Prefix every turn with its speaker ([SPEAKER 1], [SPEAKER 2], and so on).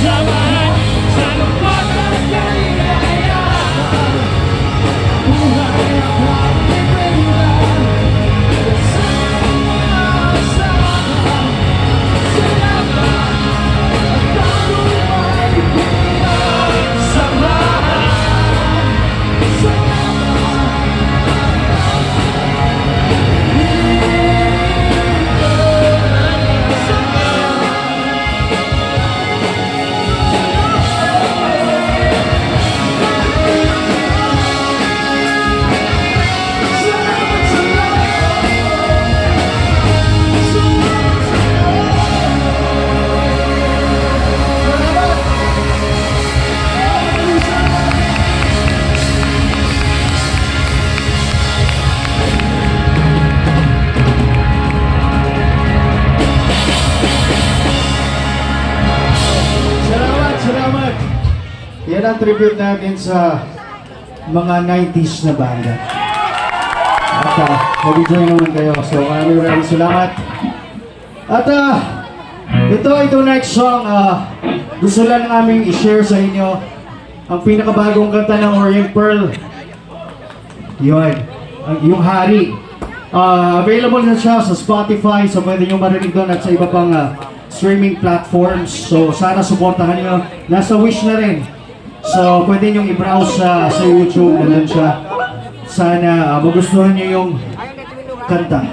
[SPEAKER 1] samahan sa lungkot at kaligaya. Buhay ang pag-ibig. Salamat! Yan ang tribute natin sa mga 90s na banda. At mag-enjoy naman kayo. So maraming salamat. At itong next song, gusto lang namin i-share sa inyo ang pinakabagong kanta ng Orient Pearl. Yun, yung Hari. Available na siya sa Spotify, so pwede nyo marinig doon at sa iba pang streaming platforms. So sana supportahan nyo. Nasa Wish na rin. So pwede nyo i-browse sa YouTube. Nandun siya. Sana magustuhan nyo yung kanta.